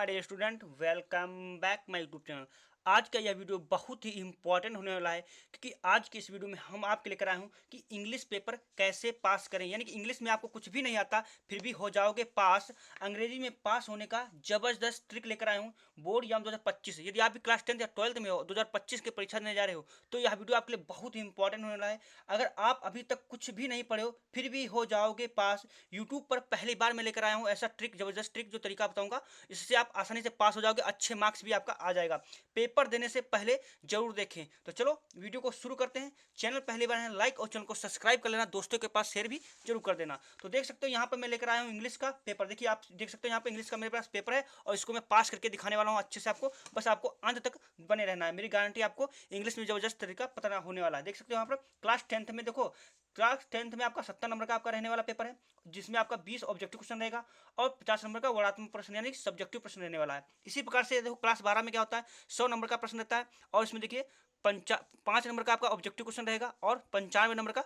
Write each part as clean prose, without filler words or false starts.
My dear student, welcome back my YouTube channel. आज का यह वीडियो बहुत ही इंपॉर्टेंट होने वाला है क्योंकि आज की इस वीडियो में हम आपके लेकर आए हूँ कि इंग्लिश पेपर कैसे पास करें। यानी कि इंग्लिश में आपको कुछ भी नहीं आता फिर भी हो जाओगे पास। अंग्रेजी में पास होने का जबरदस्त ट्रिक लेकर आया हूँ बोर्ड एग्जाम 2025 यदि आप भी क्लास 10th या 12th में हो, 2025 की परीक्षा देने जा रहे हो, तो यह वीडियो आपके लिए बहुत ही इंपॉर्टेंट होने वाला है। अगर आप अभी तक कुछ भी नहीं पढ़े हो फिर भी हो जाओगे पास। यूट्यूब पर पहली बार मैं लेकर आया हूँ ऐसा ट्रिक, जबरदस्त ट्रिक, जो तरीका बताऊंगा, इससे आप आसानी से पास हो जाओगे, अच्छे मार्क्स भी आपका आ जाएगा। पेपर देने से पहले जरूर देखें। तो चलो वीडियो को शुरू करते हैं। चैनल पहली बार है, लाइक और चैनल को सब्सक्राइब कर लेना, दोस्तों के पास शेयर भी जरूर कर देना। तो देख सकते हो यहाँ पर मैं लेकर आया हूँ इंग्लिश का पेपर। देखिए आप देख सकते हो यहाँ पर इंग्लिश का मेरे पास पेपर है और इसको मैं पास करके दिखाने वाला हूँ अच्छे से आपको। बस आपको अंत तक बने रहना है, मेरी गारंटी आपको इंग्लिश में जबरदस्त तरीका पता होने वाला है। देख सकते हो यहाँ पर क्लास 10th में, देखो क्लास 10th में आपका 70 नंबर का आपका रहने वाला पेपर है, जिसमें आपका 20 ऑब्जेक्टिव क्वेश्चन रहेगा और 50 नंबर का वर्णात्मक प्रश्न यानी सब्जेक्टिव प्रश्न रहने वाला है। इसी प्रकार से देखो क्लास 12 में क्या होता है, 100 नंबर का प्रश्न रहता है और इसमें देखिए 5 नंबर का आपका ऑब्जेक्टिव क्वेश्चन रहेगा और 95 नंबर का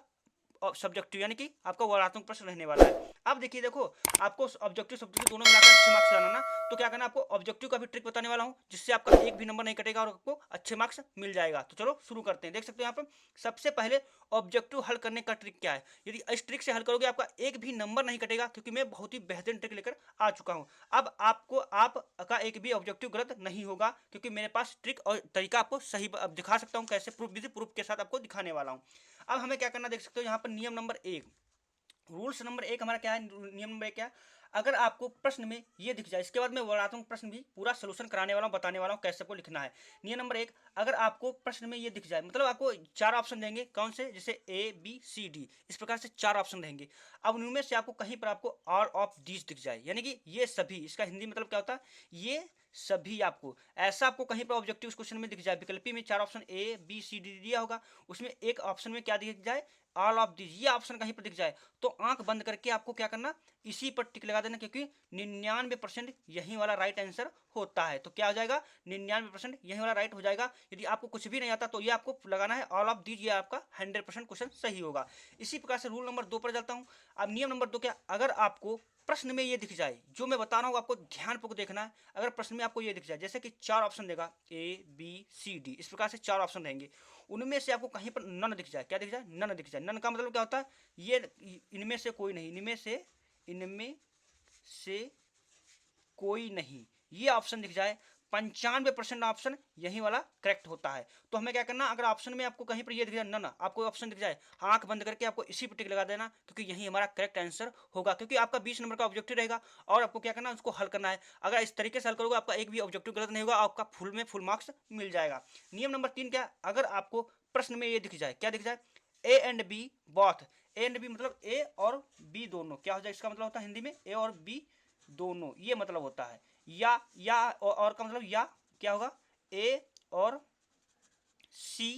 सब्जेक्टिव यानी कि आपका वर्णात्मक प्रश्न रहने वाला है। अब देखिए, देखो आपको ऑब्जेक्टिव सब्जेक्टिव दोनों मिलाकर अच्छे मार्क्स लाना ना, तो क्या करना, आपको ऑब्जेक्टिव का भी ट्रिक बताने वाला हूँ जिससे आपका एक भी नंबर नहीं कटेगा और आपको अच्छे मार्क्स मिल जाएगा। तो चलो शुरू करते हैं। देख सकते हो यहाँ पर सबसे पहले ऑब्जेक्टिव हल करने का ट्रिक क्या है। यदि इस ट्रिक से हल करोगे आपका एक भी नंबर नहीं कटेगा, क्योंकि मैं बहुत ही बेहतरीन ट्रिक लेकर आ चुका हूँ। अब आपको आपका एक भी ऑब्जेक्टिव गलत नहीं होगा, क्योंकि मेरे पास ट्रिक और तरीका आपको सही दिखा सकता हूँ, कैसे प्रूफ, विधि प्रूफ के साथ आपको दिखाने वाला हूँ। अब हमें क्या करना, देख सकते हो यहाँ पर नियम नंबर 1, रूल्स नंबर 1 हमारा क्या है। नियम नंबर 1 क्या है, अगर आपको प्रश्न में ये दिख जाए, इसके बाद मैं वर्णात्मक प्रश्न भी पूरा सोल्यूशन कराने वाला हूँ, बताने वाला हूँ कैसे आपको लिखना है। नियम नंबर 1, अगर आपको प्रश्न में ये दिख जाए, मतलब आपको 4 ऑप्शन देंगे, कौन से, जैसे ए बी सी डी, इस प्रकार से 4 ऑप्शन रहेंगे। अब उनमें से आपको कहीं पर आपको ऑल ऑफ दीज दिख जाए, यानी कि ये सभी, इसका हिंदी मतलब क्या होता है, ये सभी, आपको ऐसा आपको कहीं पर ऑब्जेक्टिव क्वेश्चन में दिख जाए, विकल्पी में 4 option A B C D दिया होगा, उसमें एक ऑप्शन में क्या दिख जाए, ऑल ऑफ दिस, ये ऑप्शन कहीं पर दिख जाए, तो आंख बंद करके आपको क्या करना, इसी पर टिक लगा देना, क्योंकि 99% यही वाला राइट आंसर होता है। तो क्या हो जाएगा, 99% यही वाला राइट हो जाएगा। यदि आपको कुछ भी नहीं आता तो ये आपको लगाना है ऑल ऑफ दिस, ये आपका 100% क्वेश्चन सही होगा। इसी प्रकार से रूल नंबर 2 पर जाता हूँ। अब नियम नंबर 2 क्या, अगर आपको प्रश्न में ये दिख जाए, जो मैं बता रहा हूँ आपको ध्यानपूर्वक देखना है, अगर प्रश्न में आपको ये दिख जाए, जैसे कि 4 ऑप्शन देगा, ए बी सी डी, इस प्रकार से 4 ऑप्शन रहेंगे, उनमें से आपको कहीं पर नन दिख जाए, क्या दिख जाए, नन दिख जाए। नन का मतलब क्या होता है, ये इनमें से कोई नहीं, इनमें से कोई नहीं, ये ऑप्शन दिख जाए, 95% ऑप्शन यही वाला करेक्ट होता है। तो हमें क्या करना, अगर ऑप्शन में आपको कहीं पर ये दिख जाए नन, आपको ऑप्शन दिख जाए, आंख बंद करके आपको इसी पर टिक लगा देना, क्योंकि यही हमारा करेक्ट आंसर होगा, क्योंकि आपका 20 नंबर का ऑब्जेक्टिव रहेगा और आपको क्या करना, उसको हल करना है। अगर इस तरीके से हल करोगे आपका एक भी ऑब्जेक्टिव गलत नहीं होगा, आपका फुल में फुल मार्क्स मिल जाएगा। नियम नंबर 3 क्या, अगर आपको प्रश्न में ये दिख जाए, क्या दिख जाए, A and B both, A and B मतलब ए और बी दोनों, क्या हो जाए, इसका मतलब होता है हिंदी में ए और बी दोनों, ये मतलब होता है। या और का मतलब या क्या होगा, ए और सी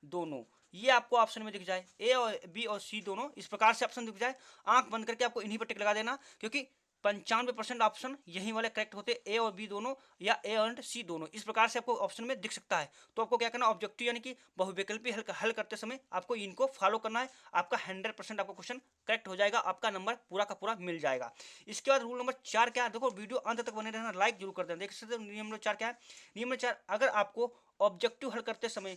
दोनों, ये आपको ऑप्शन में दिख जाए, ए और बी और सी दोनों, इस प्रकार से ऑप्शन दिख जाए, आंख बंद करके आपको इन्हीं पर टिक लगा देना, क्योंकि 95% ऑप्शन यही वाले करेक्ट होते, ए और बी दोनों या ए और सी दोनों, इस प्रकार से आपको ऑप्शन में दिख सकता है। तो आपको क्या करना, ऑब्जेक्टिव यानी कि बहुविकल्पी हल करते समय आपको इनको फॉलो करना है, आपका 100% आपको क्वेश्चन करेक्ट हो जाएगा, आपका नंबर पूरा का पूरा मिल जाएगा। इसके बाद रूल नंबर 4 क्या है, देखो वीडियो अंत तक बने रहना, लाइक जरूर कर देना। देख सकते हो नियम नंबर 4 क्या है। नियम नंबर 4, अगर आपको ऑब्जेक्टिव हल करते समय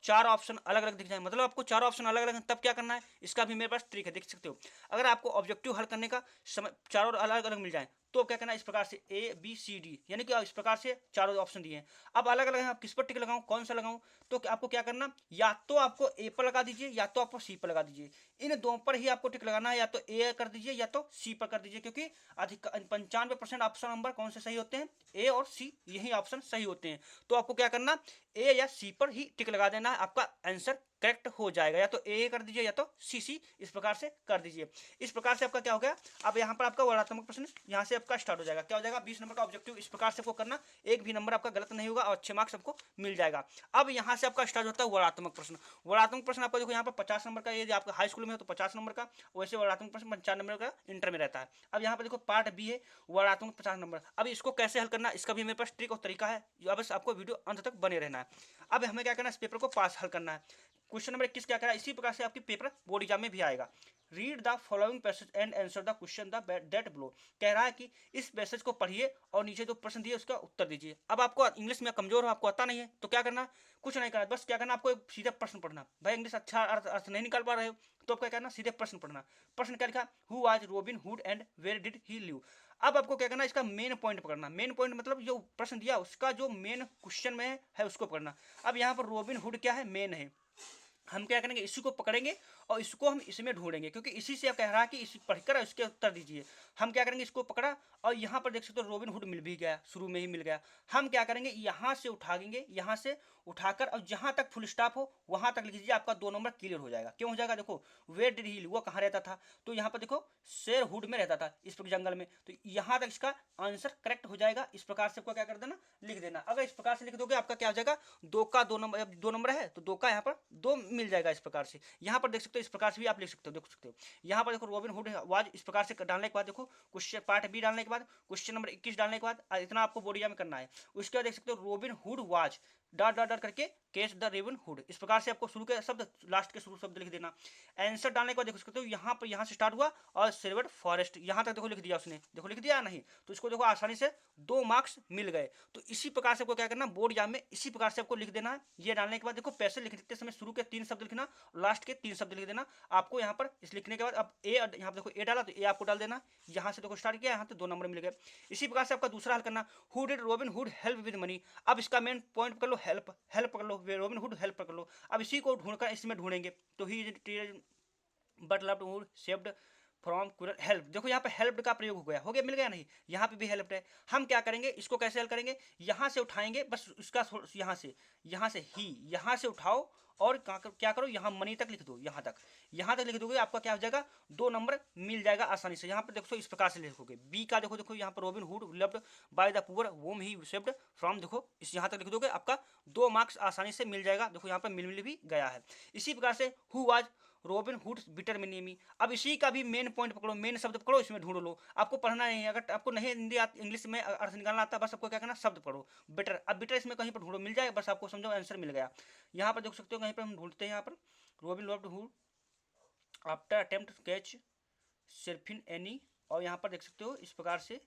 4 ऑप्शन अलग अलग दिख जाए, मतलब आपको 4 ऑप्शन अलग अलग हैं, तब क्या करना है, इसका भी मेरे पास ट्रिक है, देख सकते हो। अगर आपको ऑब्जेक्टिव हल करने का समय 4 अलग अलग मिल जाए, तो क्या करना है, इस प्रकार से ए बी सी डी, यानी कि इस प्रकार से चारों ऑप्शन दिए हैं, अब अलग अलग हैं, आप किस पर टिक लगाऊं, कौन सा लगाऊं, तो आपको क्या करना, या तो आपको ए पर लगा दीजिए या तो आपको सी पर लगा दीजिए, इन दोनों पर ही आपको टिक लगाना है, या तो ए कर दीजिए या तो सी पर कर दीजिए, क्योंकि अधिक 95% ऑप्शन नंबर कौन से सही होते हैं, ए और सी, यही ऑप्शन सही होते हैं। तो आपको क्या करना, ए या सी पर ही टिक लगा देना है, आपका आंसर करेक्ट हो जाएगा, या तो ए कर दीजिए या तो सी, इस प्रकार से कर दीजिए। इस प्रकार से आपका क्या हो गया, अब यहाँ पर आपका वर्णात्मक प्रश्न यहाँ से आपका स्टार्ट हो जाएगा, क्या हो जाएगा, 20 नंबर का ऑब्जेक्टिव, इस प्रकार से आपको करना, एक भी नंबर आपका गलत नहीं होगा और अच्छे मार्क्स आपको मिल जाएगा। अब यहाँ से आपका स्टार्ट होता है वर्णात्मक प्रश्न। वर्णात्मक प्रश्न आपका देखो यहाँ पर 50 नंबर का, यदि आपका हाई स्कूल में हो तो 50 नंबर का, वैसे वर्णात्मक प्रश्न 55 नंबर का इंटर में रहता है। अब यहाँ पर देखो पार्ट बी है, वर्णात्मक 50 नंबर। अब इसको कैसे हल करना, इसका भी मेरे पास ट्रिक और तरीका है, बस आपको वीडियो अंत तक बने रहना है। अब हमें क्या करना है, इस पेपर को पास हल करना है। क्वेश्चन नंबर 21 क्या करा, इसी प्रकार से आपकी पेपर बोर्ड एग्जाम में भी आएगा। Read the following passage and answer the question the that below. कह रहा है कि इस पैसेज को पढ़िए और नीचे जो प्रश्न दिए उसका उत्तर दीजिए। अब आपको इंग्लिश में कमजोर हो, आपको आता नहीं है, तो क्या करना, कुछ नहीं करना, बस क्या करना, आपको एक सीधा प्रश्न पढ़ना। भाई इंग्लिश अच्छा अर्थ नहीं निकाल पा रहे हो तो आप क्या करना, सीधे प्रश्न पढ़ना। प्रश्न क्या लिखा, who was Robin Hood and where did he live. अब आपको क्या करना, इसका मेन पॉइंट पकड़ना। मेन पॉइंट मतलब जो प्रश्न दिया उसका जो मेन क्वेश्चन में है उसको पकड़ना। अब यहाँ पर रॉबिन हुड क्या है, मेन है। हम क्या करेंगे, इसी को पकड़ेंगे और इसको हम इसमें ढूंढेंगे, क्योंकि इसी से कह रहा है कि इसी पढ़कर इसके उत्तर दीजिए। हम क्या करेंगे, इसको पकड़ा और यहाँ पर देख सकते हो रॉबिन हुड मिल भी गया, शुरू में ही मिल गया। हम क्या करेंगे, यहाँ से उठाएंगे, यहाँ से उठाकर और जहाँ तक फुल स्टॉप हो वहाँ तक लिख दीजिए, आपका 2 नंबर क्लियर हो जाएगा। क्यों हो जाएगा, देखो वेयर डिड ही लिव, वो कहाँ रहता था, तो यहाँ पर देखो शेर हुड में रहता था, इस जंगल में, तो यहाँ तक इसका आंसर करेक्ट हो जाएगा। इस प्रकार से आपको क्या कर देना, लिख देना। अगर इस प्रकार से लिख दोगे आपका क्या हो जाएगा, 2 का 2 नंबर, 2 नंबर है तो 2 का यहाँ पर 2 मिल जाएगा। इस प्रकार से यहाँ पर देख सकते हो, इस प्रकार से भी आप लिख सकते हो, देख सकते हो। यहाँ पर देखो रॉबिन हुड वाज, इस प्रकार से डालने के बाद देखो क्वेश्चन पार्ट बी डालने के बाद क्वेश्चन नंबर 21 डालने के बाद इतना आपको बोर्ड एग्जाम में करना है। उसके बाद देख सकते हो robin hood was dot dot dot करके कैच द रॉबिन हुड। इस प्रकार से आपको शुरू के शब्द लास्ट के शुरू शब्द लिख देना। आंसर डालने के बाद देख सकते हो यहाँ पर, यहाँ से स्टार्ट हुआ और सिल्वर फॉरेस्ट यहाँ तक देखो लिख दिया उसने, देखो लिख दिया नहीं, तो इसको देखो आसानी से 2 मार्क्स मिल गए। तो इसी प्रकार से आपको क्या करना, बोर्ड एग्जाम में इसी प्रकार से आपको लिख देना है। ये डालने के बाद देखो पैसे लिखते समय शुरू के 3 शब्द लिखना, लास्ट के 3 शब्द लिख देना। आपको यहाँ पर इस लिखने के बाद अब ए, यहाँ पर देखो ए डाला तो ए आपको डाल देना। यहाँ से देखो स्टार्ट किया, यहाँ से 2 नंबर मिल गए। इसी प्रकार से आपका दूसरा हल करना, who did robin hood help with money. अब इसका मेन पॉइंट पकड़ लो, हेल्प, हेल्प पकड़ लो, रॉबिन हुड हेल्प पकड़ लो। अब इसी को ढूंढकर इसमें ढूंढेंगे, तो he but love hood saved from cruel help. देखो यहाँ पे हेल्प का प्रयोग हो गया, मिल गया नहीं, यहाँ पे भी हेल्प है। हम क्या करेंगे, इसको कैसे हल करेंगे, यहाँ से उठाएंगे, बस इसका यहाँ से ही, यहाँ से उठाओ और क्या करो, यहाँ मनी तक लिख दो, यहाँ तक लिख दोगे, आपका क्या हो जाएगा, 2 नंबर मिल जाएगा आसानी से। यहाँ पर देखो इस प्रकार से लिखोगे। बी का देखो यहाँ पर Robin Hood loved by the poor whom he saved from, देखो इस यहाँ तक लिख दोगे, आपका 2 मार्क्स आसानी से मिल जाएगा। देखो यहाँ पर मिल भी गया है। इसी प्रकार से who was Robin hood bitter minimi. अब इसी का भी मेन पॉइंट पकड़ो, मेन शब्द पकड़ो, इसमें ढूंढ लो। आपको पढ़ना नहीं है, अगर आपको नहीं हिंदी इंग्लिश में अर्थ निकालना आता, बस आपको क्या करना, शब्द पढ़ो बिटर। अब बिटर इसमें कहीं पर ढूंढो, मिल जाएगा, बस आपको समझो आंसर मिल गया। यहाँ पर देख सकते हो, कहीं पर हम ढूंढते हैं, यहाँ पर Robin loved hood after attempt to catch सिर्फिन एनी, और यहाँ पर देख सकते हो इस प्रकार से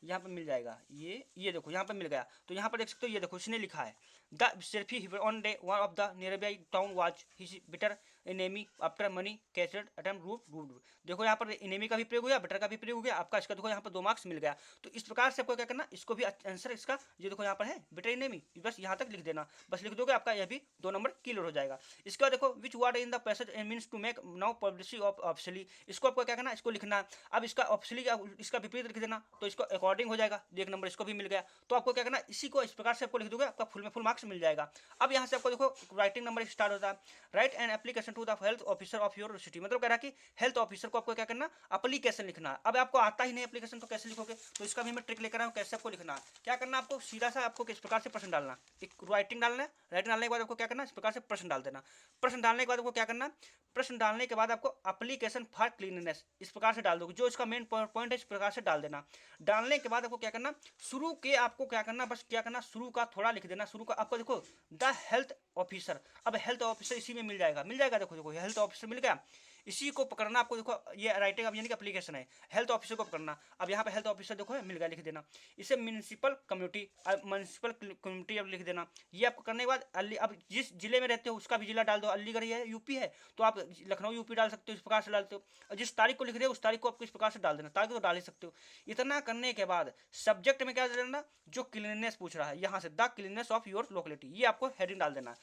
यहाँ पर मिल जाएगा। ये देखो यहाँ पर मिल गया। तो यहाँ पर देख सकते हो, ये देखो इसने लिखा है the selfie on day one of the nearby town was his bitter enemy after money catched attempt route. देखो यहाँ पर एनेमी का भी प्रयोग हुआ, बिटर का भी प्रयोग हो गया आपका। इसका देखो यहाँ पर 2 मार्क्स मिल गया। तो इस प्रकार से आपको क्या करना, इसको भी आंसर इसका ये देखो यहाँ पर है बिटर एनेमी, बस यहाँ तक लिख देना, बस लिख दोगे, आपका यह भी 2 नंबर क्लियर हो जाएगा। इसके बाद देखो which word in the passage means to make now publicity of officially. इसको आपको क्या करना, इसको लिखना। अब इसका ऑफिशियली इसका विपरीत लिख देना, तो इसको अकॉर्डिंग हो जाएगा, 1 नंबर इसको भी मिल गया। तो आपको क्या करना, इसी को इस प्रकार से आपको लिख दोगे, आपका फुल में फुल मार्क्स मिल जाएगा। अब यहाँ से आपको देखो राइटिंग नंबर स्टार्ट होता है, write an application to the health officer of your city. मतलब कह रहा है कि हेल्थ ऑफिसर को आपको क्या करना, एप्लीकेशन लिखना। अब आपको आता ही नहीं एप्लीकेशन, तो कैसे लिखोगे, तो इसका भी मैं ट्रिक लेकर आया हूँ कैसे आपको लिखना। क्या करना, आपको सीधा सा आपको किस प्रकार से प्रश्न डालना, एक राइटिंग डालना है, राइटिंग डालने के बाद आपको क्या करना, इस प्रकार से प्रश्न डाल देना। प्रश्न डालने के बाद आपको क्या करना, प्रश्न डालने के बाद आपको एप्लीकेशन फॉर क्लीननेस इस प्रकार से डाल दोगे, जो इसका मेन पॉइंट है इस प्रकार से डाल देना। डालने के बाद आपको क्या करना, शुरू के आपको क्या करना, बस क्या करना, शुरू का थोड़ा लिख देना। शुरू का आपको देखो द हेल्थ ऑफिसर, अब हेल्थ ऑफिसर इसी में मिल जाएगा, देखो हेल्थ ऑफिसर मिल गया। इसी को पकड़ना आपको, देखो ये राइटिंग अब यानी कि एप्लीकेशन है, हेल्थ ऑफिसर को पकड़ना। अब यहाँ पे हेल्थ ऑफिसर देखो मिल गया, लिख देना। इसे म्यूनिसिपल कम्युनिटी अब लिख देना। ये आपको करने के बाद अब जिस जिले में रहते हो उसका भी जिला डाल दो। अलीगढ़ है, यूपी है, तो आप लखनऊ यूपी डाल सकते हो, इस प्रकार से डालते हो। और जिस तारीख को लिख रहे हो उस तारीख को आपको इस प्रकार से डाल देना, तारीख तो डाल ही सकते हो। इतना करने के बाद सब्जेक्ट में क्या डालना, जो क्लीननेस पूछ रहा है, यहाँ से the cleanness of your locality, ये आपको हेडिंग डाल देना।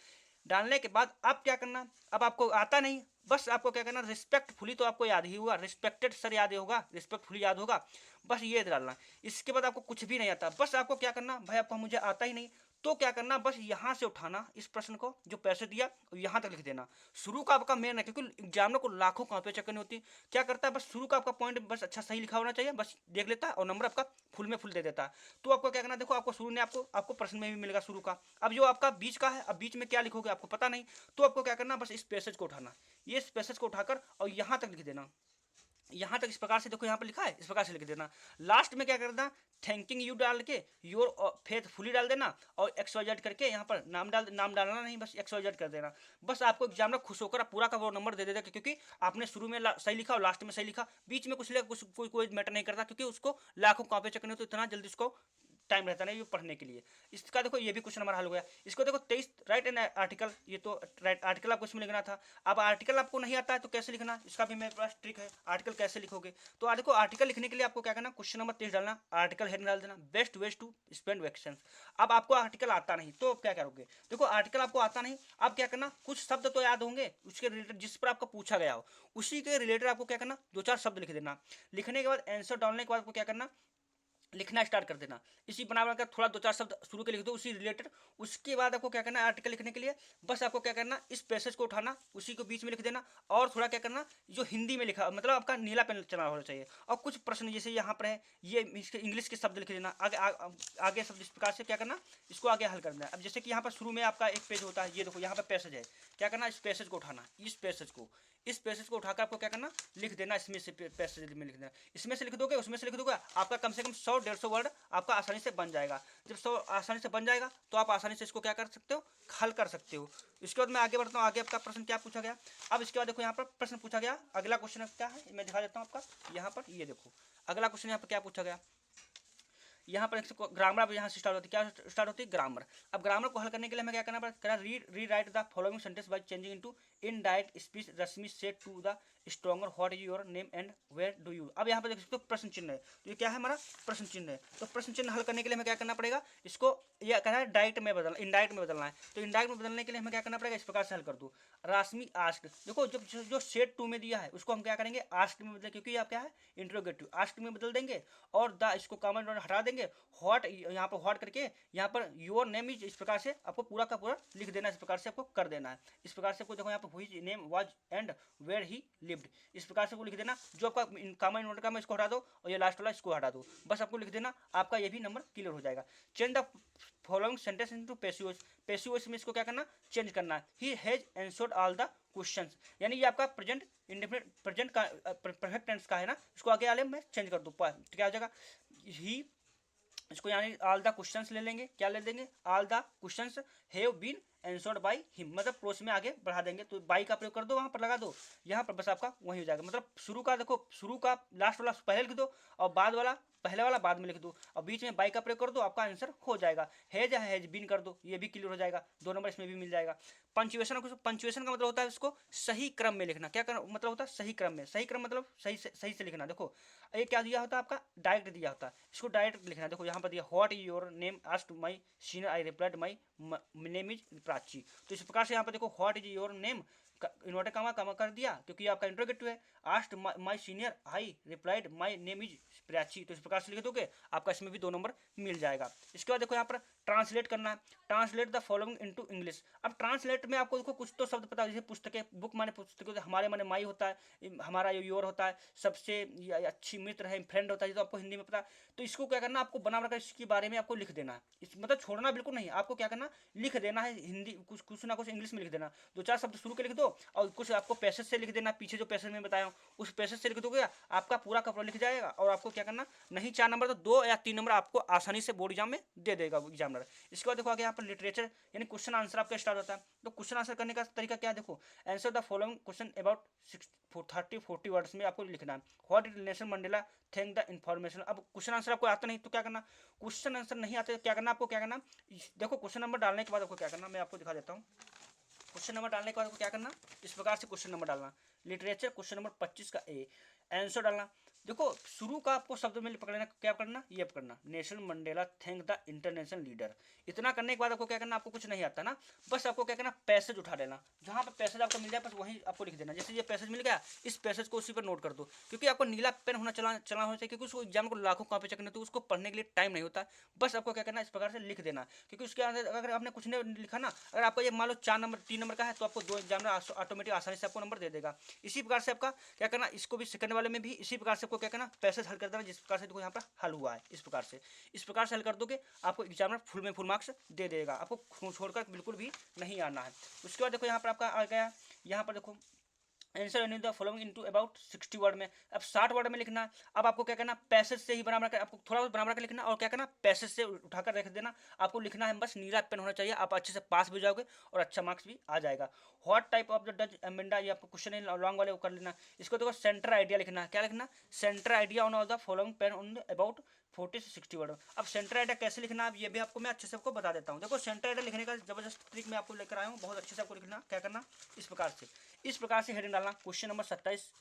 डालने के बाद अब क्या करना, अब आपको आता नहीं, बस आपको क्या करना, रिस्पेक्टफुली तो आपको याद ही होगा, रिस्पेक्टेड सर याद होगा, रिस्पेक्टफुली याद होगा, बस ये डालना। इसके बाद आपको कुछ भी नहीं आता, बस आपको क्या करना, भाई आपको मुझे आता ही नहीं, तो क्या करना, बस यहाँ से उठाना इस प्रश्न को, जो पैसे दिया यहाँ तक लिख देना। शुरू का आपका मेन है, क्योंकि एग्जामिनर को लाखों कॉपियाँ चेक करनी होती है। क्या करता है, बस शुरू का आपका पॉइंट बस अच्छा सही लिखा होना चाहिए, बस देख लेता है और नंबर आपका फुल में फुल दे देता है। तो आपको क्या करना, देखो आपको शुरू में आपको प्रश्न में भी मिलेगा शुरू का। अब जो आपका बीच का है, अब बीच में क्या लिखोगे आपको पता नहीं, तो आपको क्या करना, बस इस पैसेज को उठाना, ये इस पैसेज को उठाकर और यहाँ तक लिख देना। यहाँ तक इस प्रकार से देखो, यहाँ पर लिखा है इस प्रकार से लिख देना। लास्ट में क्या करना, थैंकिंग यू डाल के योर फेथफुली डाल देना और XYZ करके यहाँ पर नाम डालना नहीं, बस XYZ कर देना। बस आपको एग्जाम में खुश होकर पूरा का वो नंबर दे देगा, क्योंकि आपने शुरू में सही लिखा और लास्ट में सही लिखा, बीच में कुछ कोई मैटर नहीं करता, क्योंकि उसको लाखों कॉपी चेक तो इतना जल्दी उसको टाइम रहता नहीं ये पढ़ने के लिए। इसका देखो ये भी क्वेश्चन हमारा हल हो गया। इसको देखो 23 राइट एन आर्टिकल, ये तो राइट आर्टिकल आपको इसमें लिखना था। अब आर्टिकल आपको नहीं आता है तो कैसे लिखना, इसका भी मेरे पास ट्रिक है। आर्टिकल कैसे लिखोगे, तो देखो आर्टिकल लिखने के लिए आपको क्या करना, क्वेश्चन नंबर 23 डालना, आर्टिकल हेडिंग डाल देना, best ways to spend vacation. अब आपको आर्टिकल आता नहीं तो क्या करोगे, देखो आर्टिकल आपको आता नहीं, अब क्या करना, कुछ शब्द तो याद होंगे उसके रिलेटेड जिस पर आपका पूछा गया हो, उसी के रिलेटेड आपको क्या करना, 2-4 शब्द लिख देना। लिखने के बाद आंसर डालने के बाद आपको क्या करना, लिखना स्टार्ट कर देना। इसी बना बनाकर थोड़ा 2-4 शब्द शुरू के लिख दो उसी रिलेटेड। उसके बाद आपको क्या करना है, आर्टिकल लिखने के लिए बस आपको क्या करना, इस पैसेज को उठाना, उसी को बीच में लिख देना, और थोड़ा क्या करना, जो हिंदी में लिखा मतलब आपका नीला पेन चला होना चाहिए, और कुछ प्रश्न जैसे यहाँ पर है ये इंग्लिश के शब्द लिख देना। आगे शब्द इस प्रकार से क्या करना, इसको आगे हल करना है। अब जैसे कि यहाँ पर शुरू में आपका एक पेज होता है, ये देखो यहाँ पर पैसेज है, क्या करना, इस पैसेज को उठाना, इस पैसेज को उठाकर आपको क्या करना, लिख देना, इसमें से पैसेज में लिख देना। इसमें से लिख दोगे, उसमें से लिख दोगे, आपका कम से कम 100-150 वर्ड आपका आसानी से बन जाएगा। जब 100 आसानी से बन जाएगा तो आप आसानी से इसको क्या कर सकते हो, हल कर सकते हो। इसके बाद मैं आगे बढ़ता हूँ, आगे आपका प्रश्न क्या पूछा गया। अब इसके बाद देखो यहाँ पर प्रश्न पूछा गया, अगला क्वेश्चन क्या है मैं दिखा देता हूँ आपका। यहाँ पर ये देखो अगला क्वेश्चन यहाँ पर क्या पूछा गया। यहाँ पर ग्रामर, अब यहाँ से स्टार्ट होती है, क्या स्टार्ट होती है, ग्रामर। अब ग्रामर को हल करने के लिए हमें क्या करना पड़ेगा, rewrite the following sentence by changing into indirect speech. Rashmi said to the stranger what is your name and where do you. अब यहाँ पर देख सकते हो प्रश्न चिन्ह है, तो ये क्या है हमारा प्रश्न चिन्ह है। तो प्रश्न चिन्ह हल करने के लिए हमें क्या करना पड़ेगा, इसको यह कहना है डायरेक्ट में बदलना, इनडायरेक्ट में बदलना है। तो इनडायरेक्ट में बदलने के लिए हमें क्या करना पड़ेगा, इस प्रकार से हल कर दो। रश्मि आस्क्ड, देखो जो सेड टू में दिया है उसको हम क्या करेंगे, आस्क्ड में बदलें, क्योंकि ये क्या है इंट्रोगेटिव, आस्क्ड में बदल देंगे और द इसको कॉमन हटा देंगे, व्हाट यहाँ पर व्हाट करके यहाँ पर योर नेम इज, इस प्रकार से आपको पूरा का पूरा लिख देना, इस प्रकार से आपको कर देना है। इस प्रकार से आपको देखो यहाँ पर हुई name was and where he lived, इस प्रकार से आपको लिख देना। जो आपका कॉमन इन्वर्टर का मैं इसको हटा दो और ये लास्ट वाला इसको हटा दो, बस आपको लिख देना, आपका ये भी नंबर क्लियर हो जाएगा। Change the following sentence into passive voice, passive voice में इसको क्या करना, चेंज करना है। He has answered all the questions, यानी ये आपका प्रेजेंट इंडेफिनिट प्रेजेंट का परफेक्ट टेंस का है ना, इसको आगे वाले में चेंज कर दो, क्या हो जाएगा, ही, इसको यानी ऑल द क्वेश्चंस ले लेंगे, क्या ले देंगे, all the questions have been answered by him, मतलब प्रोस में आगे बढ़ा देंगे, तो बाई का प्रयोग कर दो, वहां पर लगा दो, यहाँ पर बस आपका वही हो जाएगा। मतलब शुरू का देखो, शुरू का लास्ट वाला पहले लिख दो और बाद वाला पहले वाला बाद में लिख दो और बीच में बाई का प्रयोग कर दो, आपका आंसर हो जाएगा। हैज बीन कर दो, ये भी क्लियर हो जाएगा, 2 नंबर इसमें भी मिल जाएगा। पंचुएशन का मतलब होता है इसको सही क्रम में लिखना, क्या मतलब होता है सही क्रम में, सही क्रम मतलब सही से लिखना। देखो ये क्या दिया होता है आपका, डायरेक्ट दिया होता है, इसको डायरेक्ट लिखना। देखो यहाँ पर दिया what is your name, asked my senior, I replied my name is Prachi. तो इस प्रकार से यहाँ पर देखो what is your name, inverted comma कर दिया क्योंकि आपका इंट्रोगेटिव है, asked my senior, I replied my name is Prachi. तो इस प्रकार से लिख दोगे, आपका इसमें भी 2 नंबर मिल जाएगा। इसके बाद देखो यहाँ पर ट्रांसलेट करना है, translate the following into English. अब ट्रांसलेट में आपको देखो कुछ तो शब्द पता है, जैसे पुस्तकें, बुक माने पुस्तकें, हमारे माने माई होता है, हमारा योर होता है, सबसे अच्छी मित्र है, फ्रेंड होता है, तो आपको हिंदी में पता है। तो इसको क्या करना, आपको बना बनाकर इसके बारे में आपको लिख देना है, इस मतलब छोड़ना बिल्कुल नहीं, आपको क्या करना, लिख देना है हिंदी, कुछ ना कुछ इंग्लिश में लिख देना। 2-4 शब्द शुरू के लिख दो और कुछ आपको पैसेज से लिख देना, पीछे जो पैसेज में बताया हूँ उस पैसेज से लिख दोगे, आपका पूरा का पूरा लिख जाएगा। और आपको क्या करना, नहीं 4 नंबर तो 2 या 3 नंबर आपको आसानी से बोर्ड एग्जाम में दे देगा एग्जामिनर। इसके बाद देखो आगे यहाँ पर लिटरेचर यानी क्वेश्चन आंसर आपका स्टार्ट होता है। तो क्वेश्चन आंसर करने का तरीका क्या है, देखो answer the following question about 30-40 words में आपको लिखना है। What did Nelson Mandela thank the information. अब क्वेश्चन आंसर आपको आता नहीं तो क्या करना, क्वेश्चन आंसर नहीं आते क्या करना, आपको क्या करना, देखो क्वेश्चन नंबर डालने के बाद आपको क्या करना, मैं आपको दिखा देता हूँ। क्वेश्चन नंबर डालने के बाद आपको क्या करना, इस प्रकार से क्वेश्चन नंबर डालना, लिटरेचर क्वेश्चन नंबर 25 का ए, आंसर डालना। देखो शुरू का आपको शब्द में पकड़ना, क्या पकड़ना, ये पकड़ना, Nelson Mandela thank the international leader. इतना करने के बाद आपको क्या करना, आपको कुछ नहीं आता ना, बस आपको क्या करना, पैसेज उठा लेना, जहाँ पर पैसेज आपको मिल जाए बस वहीं आपको लिख देना। जैसे ये पैसेज मिल गया, इस पैसेज को उसी पर नोट कर दो, क्योंकि आपको नीला पेन होना चला होना चाहिए, क्योंकि उसको एग्जाम को लाखों कॉपी चेक करने, तो उसको पढ़ने के लिए टाइम नहीं होता। बस आपको क्या करना, इस प्रकार से लिख देना, क्योंकि उसके अंदर अगर आपने कुछ नहीं लिखा ना, अगर आपको ये मान लो 4 नंबर 3 नंबर का है तो आपको 2 एग्जामिनर ऑटोमेटिक आसानी से आपको नंबर दे देगा। इसी प्रकार से आपका क्या करना, इसको भी सेकंड वाले में भी इसी प्रकार से आपको क्या करना, पैसेज हल कर देना, जिस प्रकार से देखो यहाँ पर हल हुआ है। इस प्रकार से हल कर दोगे, आपको एग्जामिनर फुल में फुल मार्क्स दे देगा, आपको छोड़कर बिल्कुल भी नहीं आना है। उसके बाद देखो यहाँ पर आपका आ गया, यहाँ पर देखो answer any the following into about 60 word में। अब 60 वर्ड में लिखना। अब आपको क्या करना, पैसेज से ही बना कर, आपको थोड़ा बहुत बना कर लिखना और क्या करना, पैसेज से उठाकर रख देना। आपको लिखना है बस, नीला पेन होना चाहिए, आप अच्छे से पास भी हो जाओगे और अच्छा मार्क्स भी आ जाएगा। What type of the Dutch Amanda, ये आपको क्वेश्चन है लॉन्ग वाले को कर लेना। इसको देखो सेंटर आइडिया लिखना है, क्या लिखना, centre idea on all the following pain on about 40 से 60 वर्ड। अब सेंटर आइडिया कैसे लिखना है, ये भी आपको मैं अच्छे से आपको बता देता हूँ। देखो सेंटर आइडिया लिखने का जबरदस्त ट्रिक मैं आपको लेकर आया हूँ, बहुत अच्छे से आपको लिखना, क्या करना, इस प्रकार से हेडिंग डालना। Question number 27,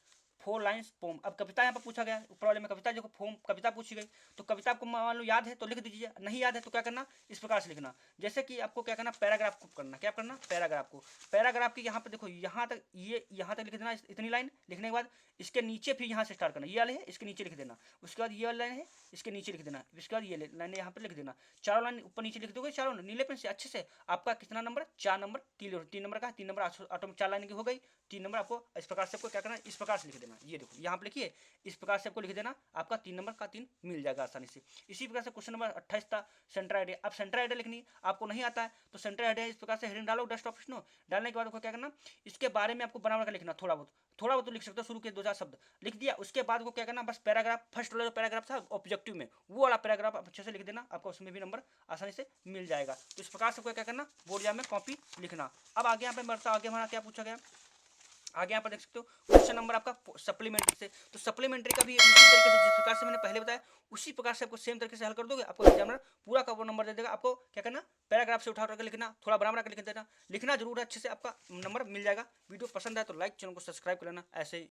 4 lines poem. अब कविता यहाँ पर पूछा गया, ऊपर वाले में कविता, जो पोम कविता पूछी गई, तो कविता आपको मान लो याद है तो लिख दीजिए, नहीं याद है तो क्या करना, इस प्रकार से लिखना। जैसे कि आपको क्या करना, पैराग्राफ को करना, क्या करना, पैराग्राफ को, पैराग्राफ की यहाँ पर देखो, यहाँ तक यहाँ तक लिख देना, इतनी लाइन लिखने के बाद इसके नीचे फिर यहाँ से स्टार्ट करना, ये वाले है इसके नीचे लिख देना, उसके बाद ये वाली लाइन है इसके नीचे लिख देना, इसके बाद ये लाइन यहाँ पर लिख देना, चारों लाइन ऊपर नीचे लिख दोगे, चारों नीले पेन से अच्छे से। आपका कितना नंबर, 4 नंबर, 3 नंबर का, 3 नंबर ऑटो में 4 लाइन की हो गई, 3 नंबर आपको इस प्रकार से आपको क्या करना, इस प्रकार से लिख देना। ये देखो यहाँ पे लिखिए, इस प्रकार से आपको लिख देना, आपका 3 नंबर का 3 मिल जाएगा आसानी से। इसी प्रकार से क्वेश्चन नंबर 28 था सेंटर आइडिया। अब सेंटर आइडिया लिखनी आपको नहीं आता है तो सेंटर आइडिया इस प्रकार से हेडिंग डालो, डेस्कटॉप नो डालने के बाद आपको क्या करना, इसके बारे में आपको बना कर लिखना, थोड़ा बहुत तो लिख सकते हो, शुरू के 2-4 शब्द लिख दिया, उसके बाद को क्या करना, बस पैराग्राफ, फर्स्ट वाला जो पैराग्राफ था ऑब्जेक्टिव में, वो वाला पैराग्राफ अच्छे से लिख देना, आपको उसमें भी नंबर आसानी से मिल जाएगा। तो इस प्रकार से क्या करना, बोर्ड एग्जाम में कॉपी लिखना। अब आगे यहाँ पे बढ़ता, आगे हमारा क्या पूछा गया, आगे यहाँ पर देख सकते हो क्वेश्चन नंबर आपका सप्लीमेंट्री से। तो सप्लीमेंट्री का भी उसी तरीके से जिस प्रकार से मैंने पहले बताया, उसी प्रकार से आपको सेम तरीके से हल कर दोगे, आपको एग्जामिनर पूरा का वो नंबर दे देगा। आपको क्या करना, पैराग्राफ से उठा कर लिखना, थोड़ा बड़ा कर लिख देना, लिखना जरूर है अच्छे से, आपका नंबर मिल जाएगा। वीडियो पसंद आए तो लाइक, चैनल को सब्सक्राइब कर लेना। ऐसे ही